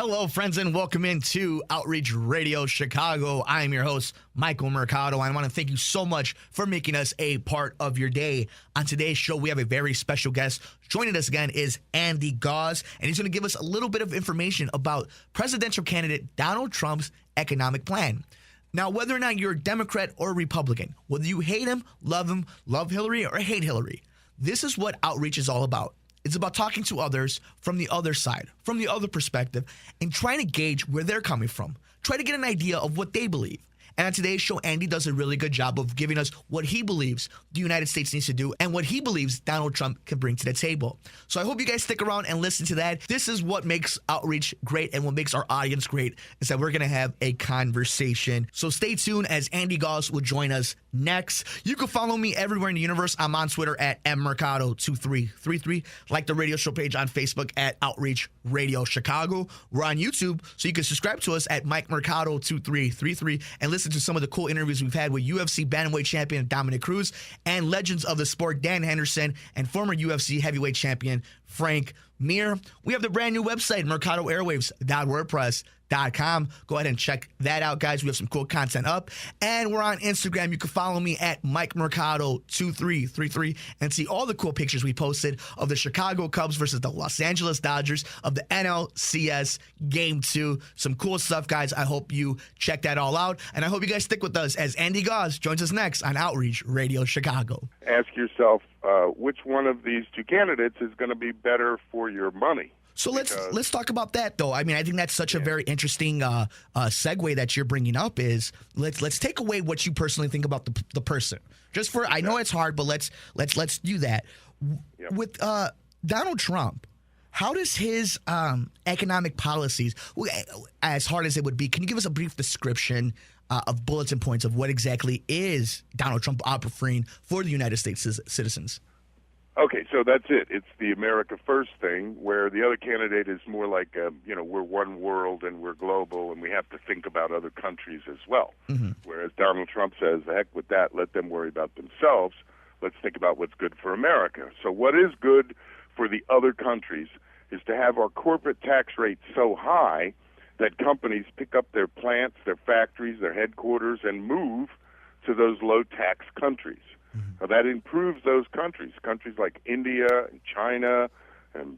Hello, friends, and welcome into Outreach Radio Chicago. I am your host, Michael Mercado, and I want to thank you so much for making us a part of your day. On today's show, we have a very special guest. Joining us again is Andy Gause, and he's going to give us a little bit of information about presidential candidate Donald Trump's economic plan. Now, whether or not you're a Democrat or a Republican, whether you hate him, love Hillary, or hate Hillary, this is what Outreach is all about. It's about talking to others from the other side, from the other perspective, and trying to gauge where they're coming from. Try to get an idea of what they believe. And on today's show, Andy does a really good job of giving us what he believes the United States needs to do and what he believes Donald Trump can bring to the table. So I hope you guys stick around and listen to that. This is what makes Outreach great and what makes our audience great is that we're going to have a conversation. So stay tuned as Andy Gause will join us next. You can follow me everywhere in the universe. I'm on Twitter at mmercado2333. Like the radio show page on Facebook at Outreach Radio Chicago. We're on YouTube, so you can subscribe to us at Mike Mercado2333 and listen to some of the cool interviews we've had with UFC bantamweight champion Dominick Cruz and legends of the sport Dan Henderson and former UFC heavyweight champion Frank Mir. We have the brand new website, mercadoairwaves.wordpress.com. Go ahead and check that out, guys. We have some cool content up. And we're on Instagram. You can follow me at Mike Mercado2333 and see all the cool pictures we posted of the Chicago Cubs versus the Los Angeles Dodgers of the NLCS Game 2. Some cool stuff, guys. I hope you check that all out. And I hope you guys stick with us as Andy Gause joins us next on Outreach Radio Chicago. Ask yourself which one of these two candidates is going to be better for your money. So let's talk about that, though. I mean, I think that's such a very interesting segue that you're bringing up. Is let's take away what you personally think about the person. Just for I know it's hard, but let's do that. Yep. With Donald Trump, how does his economic policies, as hard as it would be, can you give us a brief description of bullets and points of what exactly is Donald Trump offering for the United States citizens? Okay, so that's it. It's the America First thing, where the other candidate is more like, we're one world and we're global and we have to think about other countries as well. Mm-hmm. Whereas Donald Trump says, the heck with that, let them worry about themselves. Let's think about what's good for America. So what is good for the other countries is to have our corporate tax rate so high that companies pick up their plants, their factories, their headquarters, and move to those low-tax countries. Mm-hmm. Now, that improves those countries like India and China and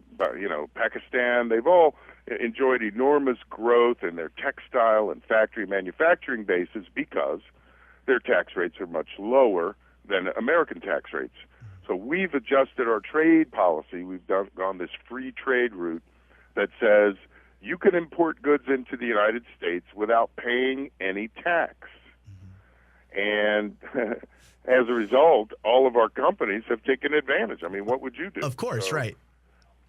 Pakistan. They've all enjoyed enormous growth in their textile and factory manufacturing bases because their tax rates are much lower than American tax rates. Mm-hmm. So we've adjusted our trade policy. We've gone this free trade route that says you can import goods into the United States without paying any tax. Mm-hmm. And as a result, all of our companies have taken advantage. I mean, what would you do? Of course, right.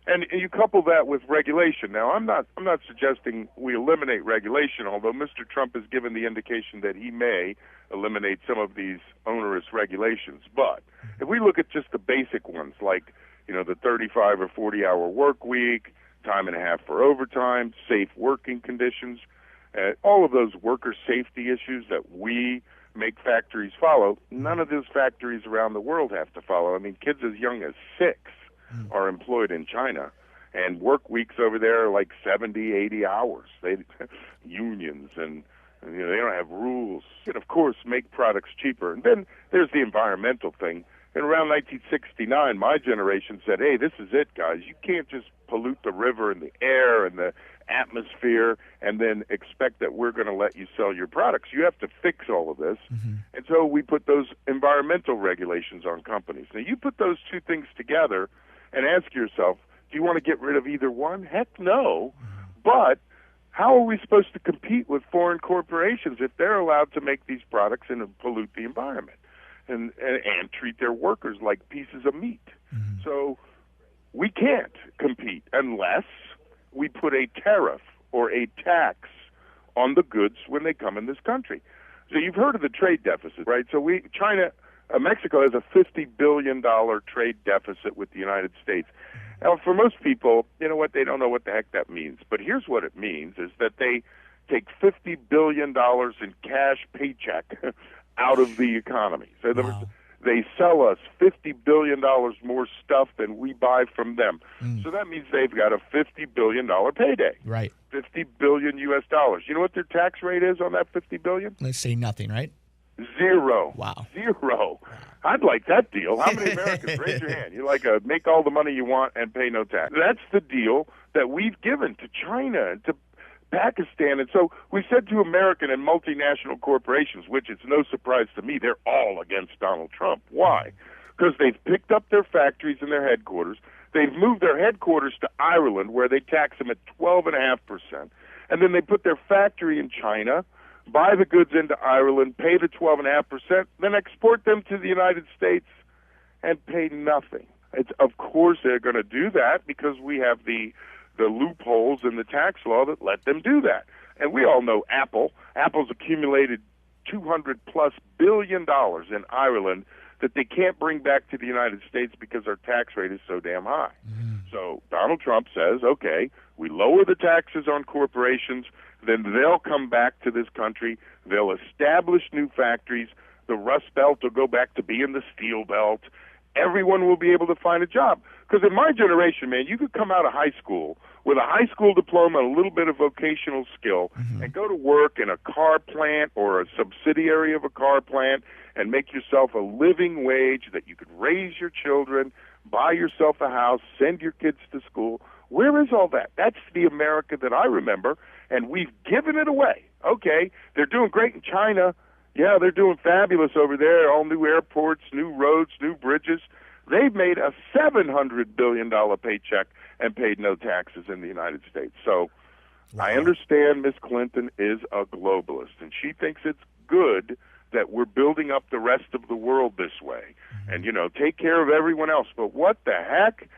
And you couple that with regulation. Now, I'm not suggesting we eliminate regulation, although Mr. Trump has given the indication that he may eliminate some of these onerous regulations. But if we look at just the basic ones, like, the 35 or 40-hour work week, time and a half for overtime, safe working conditions, all of those worker safety issues that we make factories follow, none of those factories around the world have to follow. I mean, kids as young as 6 are employed in China, and work weeks over there are like 70, 80 hours. Unions, and they don't have rules. And, of course, make products cheaper. And then there's the environmental thing. And around 1969, my generation said, hey, this is it, guys. You can't just pollute the river and the air and the atmosphere and then expect that we're going to let you sell your products. You have to fix all of this. Mm-hmm. And so we put those environmental regulations on companies. Now, you put those two things together and ask yourself, do you want to get rid of either one? Heck no. But how are we supposed to compete with foreign corporations if they're allowed to make these products and pollute the environment and treat their workers like pieces of meat? Mm-hmm. So we can't compete unless we put a tariff or a tax on the goods when they come in this country. So you've heard of the trade deficit, right? So Mexico has a $50 billion trade deficit with the United States. Now, for most people, you know what, they don't know what the heck that means. But here's what it means, is that they take $50 billion in cash paycheck out of the economy. So they sell us $50 billion more stuff than we buy from them. So that means they've got a $50 billion payday. Right. $50 billion US dollars. You know what their tax rate is on that 50 billion? Let's say nothing, right? Zero. Wow. Zero. I'd like that deal. How many Americans? Raise your hand. You like make all the money you want and pay no tax. That's the deal that we've given to China and to Pakistan. And so we said to American and multinational corporations, which it's no surprise to me, they're all against Donald Trump. Why? Because they've picked up their factories and their headquarters. They've moved their headquarters to Ireland, where they tax them at 12.5%. And then they put their factory in China, buy the goods into Ireland, pay the 12.5%, then export them to the United States and pay nothing. Of course they're going to do that because we have the loopholes in the tax law that let them do that. And we all know Apple. Apple's accumulated $200+ billion in Ireland that they can't bring back to the United States because our tax rate is so damn high. So Donald Trump says, okay, we lower the taxes on corporations, then they'll come back to this country, they'll establish new factories, the Rust Belt will go back to being the Steel Belt, everyone will be able to find a job. Because in my generation, man, you could come out of high school with a high school diploma and a little bit of vocational skill and go to work in a car plant or a subsidiary of a car plant and make yourself a living wage that you could raise your children, buy yourself a house, send your kids to school. Where is all that? That's the America that I remember, and we've given it away. Okay, they're doing great in China. Yeah, they're doing fabulous over there, all new airports, new roads, new bridges. They've made a $700 billion paycheck and paid no taxes in the United States. So I understand Miss Clinton is a globalist, and she thinks it's good that we're building up the rest of the world this way and, take care of everyone else. But what the heck?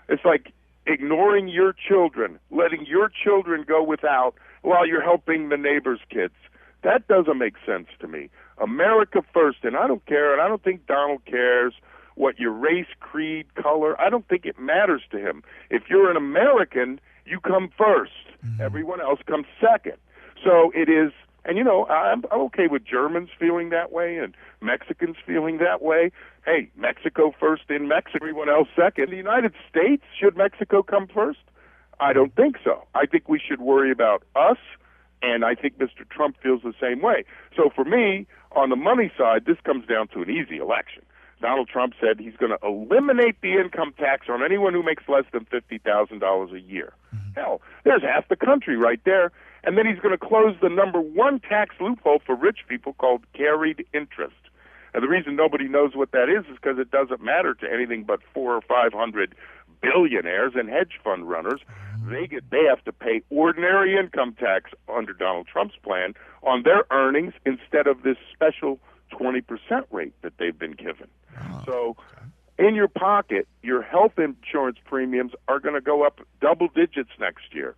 It's like ignoring your children, letting your children go without while you're helping the neighbor's kids. That doesn't make sense to me. America first, and I don't care, and I don't think Donald cares what your race, creed, color, I don't think it matters to him. If you're an American, you come first. Everyone else comes second. So it is, and I'm okay with Germans feeling that way and Mexicans feeling that way. Hey, Mexico first in Mexico, everyone else second. The United States, should Mexico come first? I don't think so. I think we should worry about us, and I think Mr. Trump feels the same way. So for me, on the money side, this comes down to an easy election. Donald Trump said he's going to eliminate the income tax on anyone who makes less than $50,000 a year. Hell, there's half the country right there. And then he's going to close the number one tax loophole for rich people called carried interest. And the reason nobody knows what that is because it doesn't matter to anything but 400 or 500 billionaires and hedge fund runners. They have to pay ordinary income tax under Donald Trump's plan on their earnings instead of this special 20% rate that they've been given. So in your pocket, your health insurance premiums are going to go up double digits next year.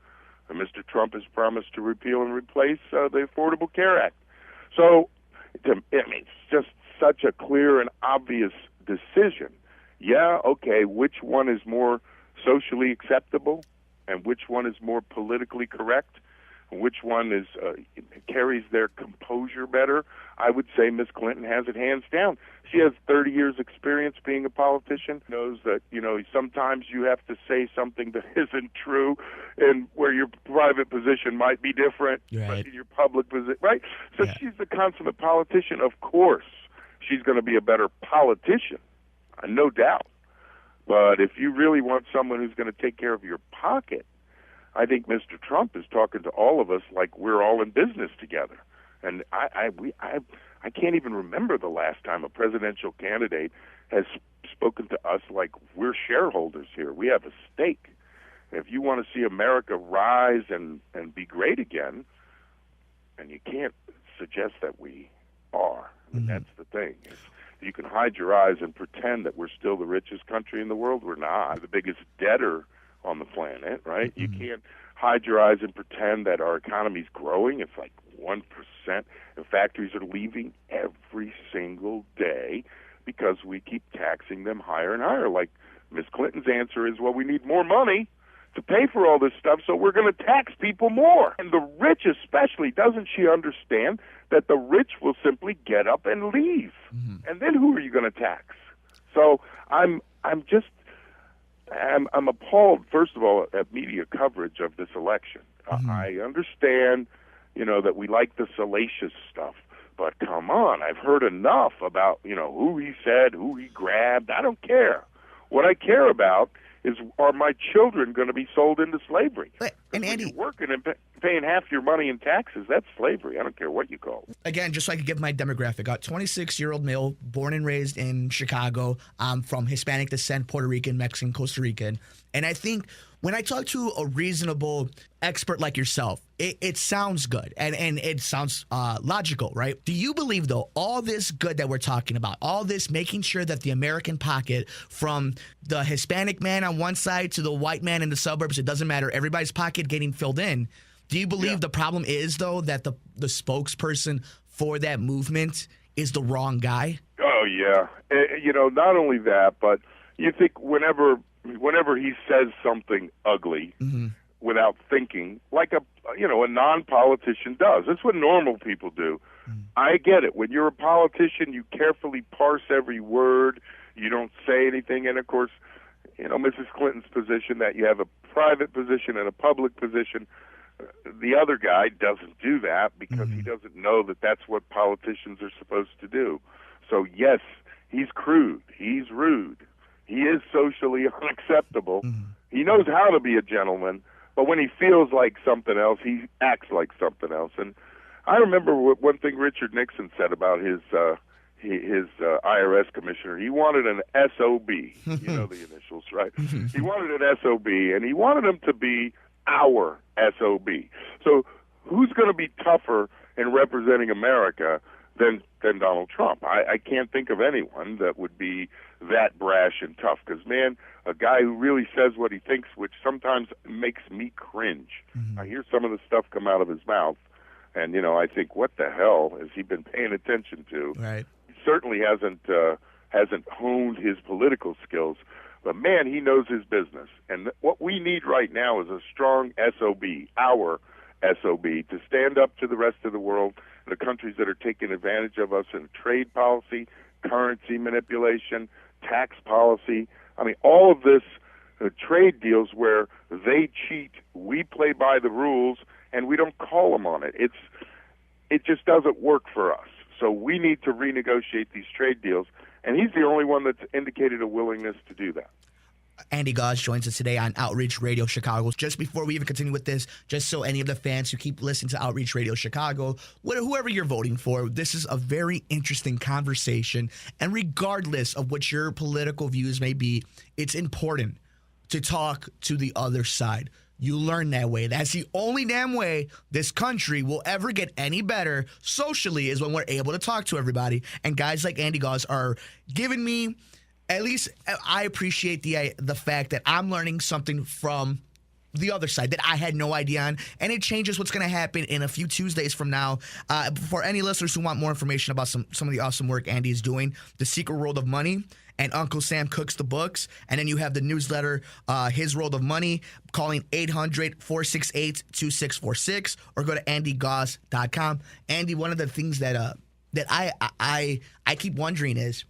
And Mr. Trump has promised to repeal and replace the Affordable Care Act. So, it's just such a clear and obvious decision. Yeah, okay, which one is more socially acceptable and which one is more politically correct? Which one is carries their composure better? I would say Miss Clinton has it hands down. She has 30 years experience being a politician, knows that, sometimes you have to say something that isn't true and where your private position might be different, but your public position, right? So she's the consummate politician. Of course, she's going to be a better politician, no doubt. But if you really want someone who's going to take care of your pocket, I think Mr. Trump is talking to all of us like we're all in business together. And I can't even remember the last time a presidential candidate has spoken to us like we're shareholders here. We have a stake. If you want to see America rise and be great again, and you can't suggest that we are. That's the thing. You can hide your eyes and pretend that we're still the richest country in the world. We're not. The biggest debtor on the planet, right? You can't hide your eyes and pretend that our economy's growing. It's like 1%. And factories are leaving every single day because we keep taxing them higher and higher. Like Miss Clinton's answer is, well, we need more money to pay for all this stuff, so we're going to tax people more. And the rich especially, doesn't she understand that the rich will simply get up and leave? And then who are you going to tax? So I'm appalled, first of all, at media coverage of this election. I understand, that we like the salacious stuff, but come on, I've heard enough about, who he said, who he grabbed. I don't care. What I care about is, are my children going to be sold into slavery? And Andy, you're working and paying half your money in taxes, that's slavery. I don't care what you call it. Again, just so I could give my demographic, 26-year-old male, born and raised in Chicago. I'm from Hispanic descent, Puerto Rican, Mexican, Costa Rican. And I think when I talk to a reasonable expert like yourself, it sounds good and it sounds logical, right? Do you believe, though, all this good that we're talking about, all this making sure that the American pocket, from the Hispanic man on one side to the white man in the suburbs, it doesn't matter, everybody's pocket getting filled in, do you believe the problem is, though, that the spokesperson for that movement is the wrong guy? Oh, yeah. Not only that, but you think whenever he says something ugly without thinking, like a non-politician does. That's what normal people do. I get it. When you're a politician, you carefully parse every word. You don't say anything. And, of course, Mrs. Clinton's position, that you have a private position and a public position. The other guy doesn't do that because he doesn't know that that's what politicians are supposed to do. So, yes, he's crude. He's rude. He is socially unacceptable. He knows how to be a gentleman, but when he feels like something else, he acts like something else. And I remember one thing Richard Nixon said about his IRS commissioner. He wanted an SOB, the initials, right? He wanted an SOB, and he wanted him to be our SOB. So who's going to be tougher in representing America than Donald Trump? I can't think of anyone that would be that brash and tough, because, man, a guy who really says what he thinks, which sometimes makes me cringe. I hear some of the stuff come out of his mouth, and, I think, what the hell has he been paying attention to? Right. He certainly hasn't honed his political skills, but, man, he knows his business. And what we need right now is a strong SOB, our SOB, to stand up to the rest of the world, the countries that are taking advantage of us in trade policy, currency manipulation, tax policy. I mean, all of this trade deals where they cheat, we play by the rules, and we don't call them on it. It just doesn't work for us. So we need to renegotiate these trade deals, and he's the only one that's indicated a willingness to do that. Andy Gause joins us today on Outreach Radio Chicago. Just before we even continue with this, just so any of the fans who keep listening to Outreach Radio Chicago, whoever you're voting for, this is a very interesting conversation. And regardless of what your political views may be, it's important to talk to the other side. You learn that way. That's the only damn way this country will ever get any better socially, is when we're able to talk to everybody. And guys like Andy Gause are giving me, at least I appreciate the fact that I'm learning something from the other side that I had no idea on, and it changes what's going to happen in a few Tuesdays from now. For any listeners who want more information about some of the awesome work Andy is doing, The Secret World of Money and Uncle Sam Cooks the Books, and then you have the newsletter, His World of Money, calling 800-468-2646, or go to andygause.com. Andy, one of the things that I keep wondering is,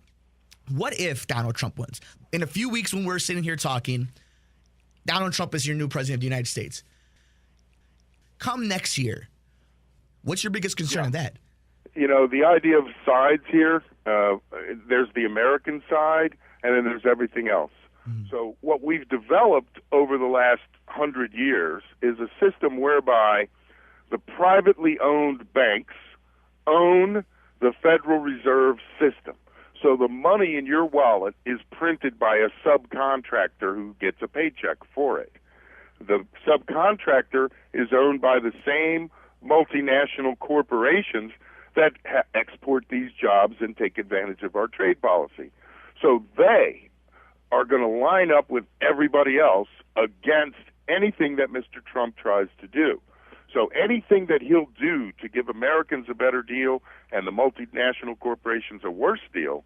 what if Donald Trump wins? In a few weeks when we're sitting here talking, Donald Trump is your new president of the United States. Come next year, what's your biggest concern in that? The idea of sides here, there's the American side, and then there's everything else. So what we've developed over the last 100 years is a system whereby the privately owned banks own the Federal Reserve System. So the money in your wallet is printed by a subcontractor who gets a paycheck for it. The subcontractor is owned by the same multinational corporations that export these jobs and take advantage of our trade policy. So they are going to line up with everybody else against anything that Mr. Trump tries to do. So anything that he'll do to give Americans a better deal and the multinational corporations a worse deal,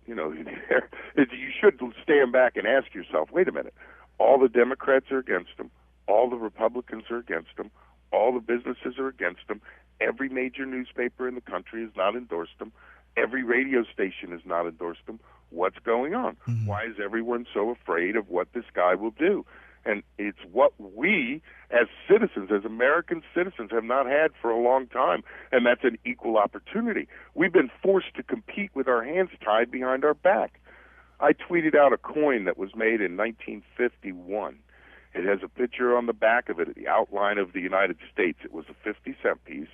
you should stand back and ask yourself, wait a minute, all the Democrats are against him, all the Republicans are against him, all the businesses are against him, every major newspaper in the country has not endorsed him, every radio station has not endorsed him. What's going on? Why is everyone so afraid of what this guy will do? And it's what we, as citizens, as American citizens, have not had for a long time, and that's an equal opportunity. We've been forced to compete with our hands tied behind our back. I tweeted out a coin that was made in 1951. It has a picture on the back of it, the outline of the United States. It was a 50-cent piece,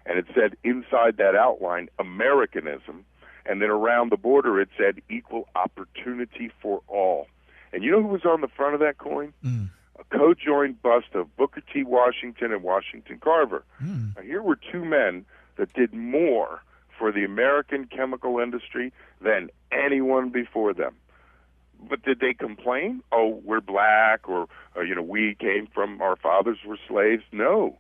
and it said inside that outline, Americanism, and then around the border it said equal opportunity for all. And you know who was on the front of that coin? A co-joined bust of Booker T. Washington and Washington Carver. Now, here were two men that did more for the American chemical industry than anyone before them. But did they complain? Oh, we're black, or we came from, our fathers were slaves? No.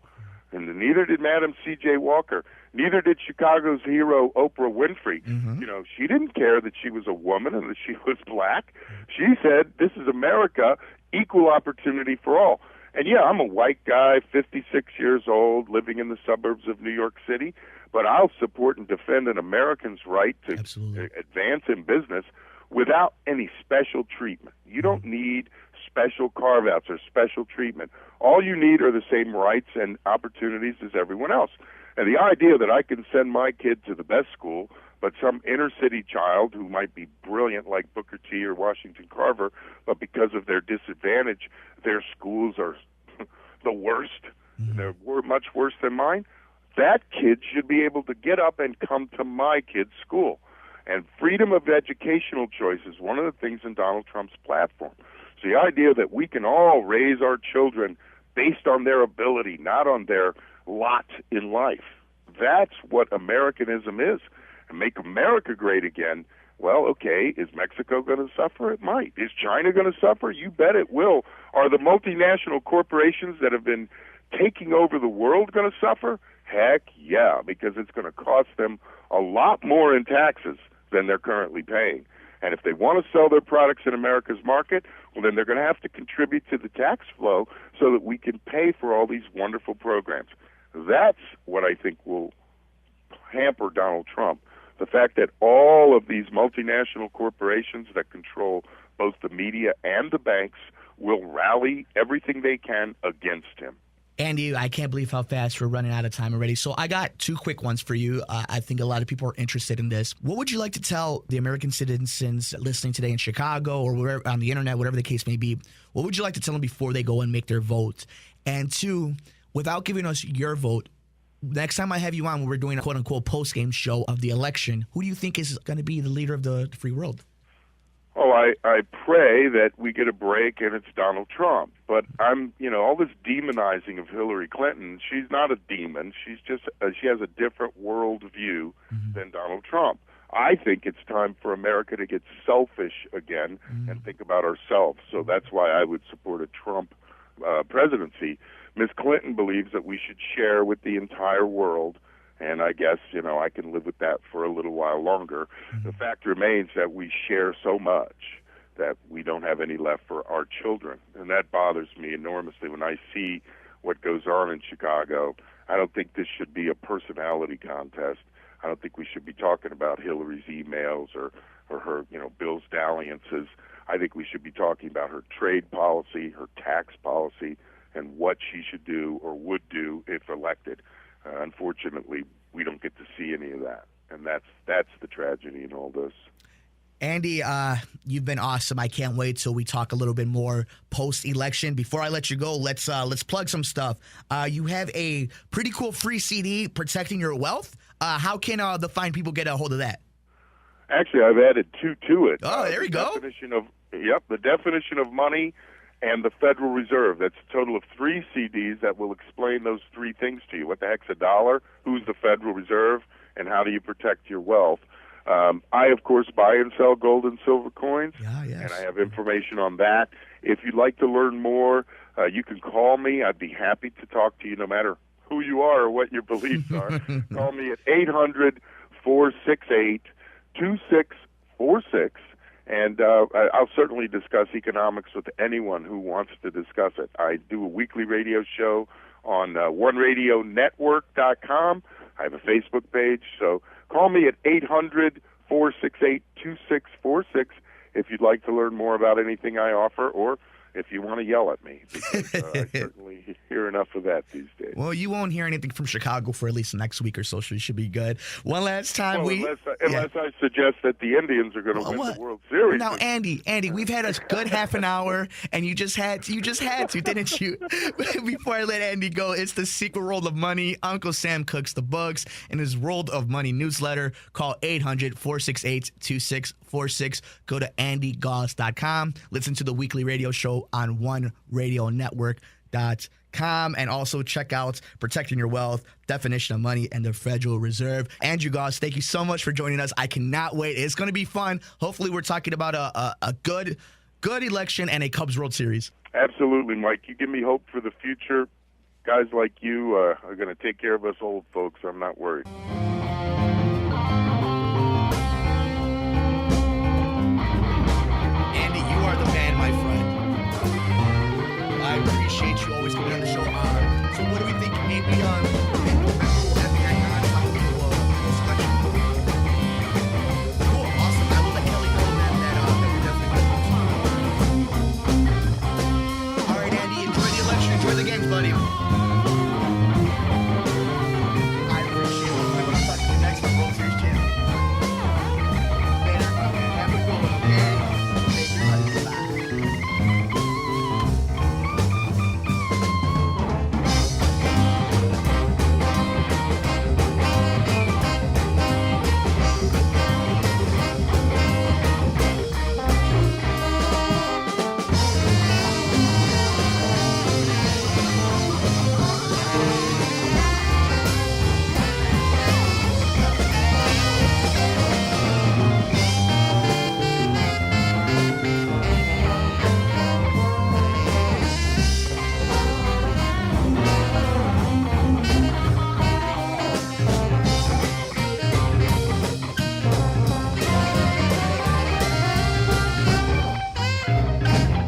And neither did Madam C.J. Walker. Neither did Chicago's hero, Oprah Winfrey. She didn't care that she was a woman and that she was black. She said, this is America, equal opportunity for all. And yeah, I'm a white guy, 56 years old, living in the suburbs of New York City, but I'll support and defend an American's right to advance in business without any special treatment. You don't need special carve-outs or special treatment. All you need are the same rights and opportunities as everyone else. And the idea that I can send my kid to the best school, but some inner-city child who might be brilliant like Booker T. or Washington Carver, but because of their disadvantage, their schools are the worst, they're much worse than mine, that kid should be able to get up and come to my kid's school. And freedom of educational choice is one of the things in Donald Trump's platform. So the idea that we can all raise our children based on their ability, not on their lot in life, that's what Americanism is. And make America great again. Well, okay, is Mexico going to suffer? It might. Is China going to suffer? You bet it will. Are the multinational corporations that have been taking over the world going to suffer? Heck yeah, because it's going to cost them a lot more in taxes than they're currently paying. And if they want to sell their products in America's market, well, then they're going to have to contribute to the tax flow so that we can pay for all these wonderful programs. That's what I think will hamper Donald Trump. The fact that all of these multinational corporations that control both the media and the banks will rally everything they can against him. Andy, I can't believe how fast we're running out of time already. So I got two quick ones for you. I think a lot of people are interested in this. What would you like to tell the American citizens listening today in Chicago or wherever, on the internet, whatever the case may be? What would you like to tell them before they go and make their vote? And two, without giving us your vote, next time I have you on when we're doing a quote-unquote post-game show of the election, who do you think is going to be the leader of the free world? Oh, I pray that we get a break and it's Donald Trump. But all this demonizing of Hillary Clinton, she's not a demon. She's just, she has a different world view than Donald Trump. I think it's time for America to get selfish again and think about ourselves. So that's why I would support a Trump presidency. Ms. Clinton believes that we should share with the entire world. And I guess, I can live with that for a little while longer. The fact remains that we share so much that we don't have any left for our children. And that bothers me enormously when I see what goes on in Chicago. I don't think this should be a personality contest. I don't think we should be talking about Hillary's emails or her, Bill's dalliances. I think we should be talking about her trade policy, her tax policy, and what she should do or would do if elected. Unfortunately, we don't get to see any of that, and that's the tragedy in all this. Andy, you've been awesome. I can't wait till we talk a little bit more post-election. Before I let you go, let's plug some stuff. You have a pretty cool free CD, Protecting Your Wealth. How can the fine people get a hold of that? Actually, I've added two to it. Oh, there you go. The definition of money and the Federal Reserve. That's a total of 3 CDs that will explain those 3 things to you. What the heck's a dollar? Who's the Federal Reserve? And how do you protect your wealth? I, of course, buy and sell gold and silver coins, and I have information on that. If you'd like to learn more, you can call me. I'd be happy to talk to you no matter who you are or what your beliefs are. Call me at 800-468-2646. And I'll certainly discuss economics with anyone who wants to discuss it. I do a weekly radio show on OneRadioNetwork.com. I have a Facebook page. So call me at 800-468-2646 if you'd like to learn more about anything I offer, or if you want to yell at me, because I certainly hear enough of that these days. Well, you won't hear anything from Chicago for at least the next week or so, so you should be good. One last time, unless I suggest that the Indians are going to win the World Series. Now, Andy, we've had a good half an hour, and you just had to, didn't you? Before I let Andy go, it's the secret roll of money. Uncle Sam cooks the books in his Roll of Money newsletter. Call 800-468-2646. Go to andygoss.com. Listen to the weekly radio show on OneRadioNetwork.com, and also check out Protecting Your Wealth, Definition of Money, and the Federal Reserve. Andrew Goss, thank you so much for joining us. I cannot wait. It's going to be fun. Hopefully, we're talking about a good election and a Cubs World Series. Absolutely, Mike. You give me hope for the future. Guys like you are going to take care of us old folks. I'm not worried. Andy, you are the man, my friend. I appreciate you always coming on the show. So what do we think? Maybe in November we'll have the non-title selection. Cool, awesome. I will let Kelly know that we're definitely going to post. All right, Andy, enjoy the election. Enjoy the games, buddy. I appreciate it. I'm going to talk to you next on World Series Channel. Later, man. Have a good one, okay? Thank you, buddy. Bye.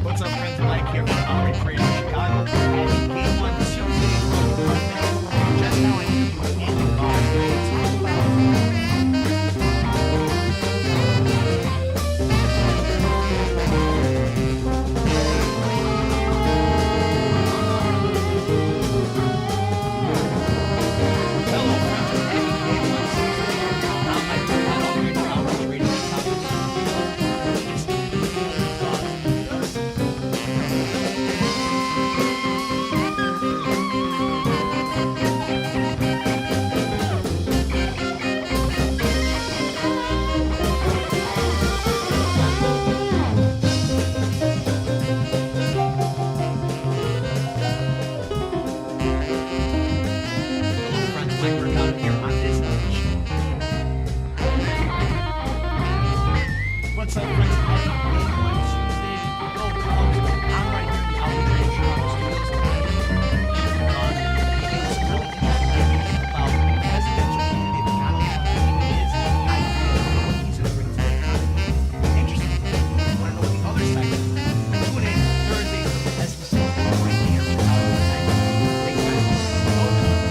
What's up, friends? Mike here from Outreach Radio Chicago. Game 1 Tuesday. Just now I interviewed Andy Goss. Hello, friends. Happy Game 1 Tuesday. I'm Mike from Outreach Radio Chicago. It's Andy Goss. Hello, friends. Mike Mercado here on this edition. What's up, friends? Happy Game 1 Tuesday. Go Cubs. I'm right here in the Outreach Radio Chicago studios. Andy Goss. He gave us some really interesting information about presidential candidate, not only how he is, I feel what he's going to bring to the economy. Interesting. Want to know what the other side is? Tune in Thursdays for the SBC right here for Outreach Radio. Thanks, guys. Go Cubs.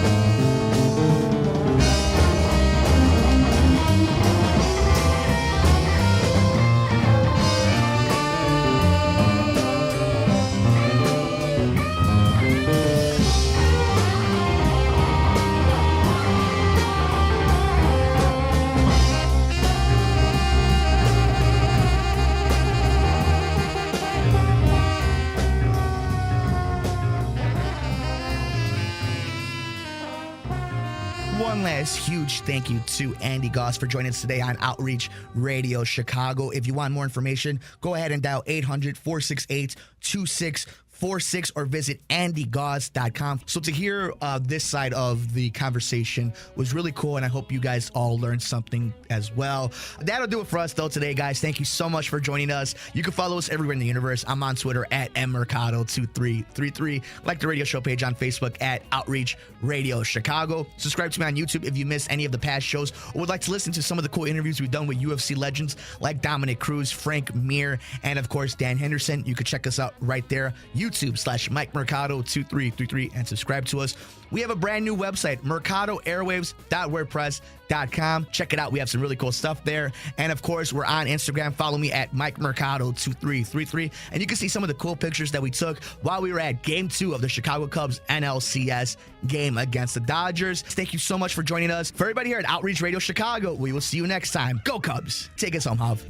One last huge thank you to Andy Goss for joining us today on Outreach Radio Chicago. If you want more information, go ahead and dial 800-468-2646 or visit andygoss.com. So to hear this side of the conversation was really cool, and I hope you guys all learned something as well. That'll do it for us, though, today, guys. Thank you so much for joining us. You can follow us everywhere in the universe. I'm on Twitter at mmercado2333. Like the radio show page on Facebook at Outreach Radio Chicago. Subscribe to me on YouTube if you missed any of the past shows or would like to listen to some of the cool interviews we've done with UFC legends like Dominic Cruz, Frank Mir, and, of course, Dan Henderson. You can check us out right there. YouTube YouTube/Mike Mercado 2333 and subscribe to us. We have a brand new website, mercadoairwaves.wordpress.com. Check it out. We have some really cool stuff there. And of course, we're on Instagram. Follow me at Mike Mercado 2333. And you can see some of the cool pictures that we took while we were at Game 2 of the Chicago Cubs NLCS game against the Dodgers. Thank you so much for joining us. For everybody here at Outreach Radio Chicago, we will see you next time. Go Cubs. Take us home, Hav.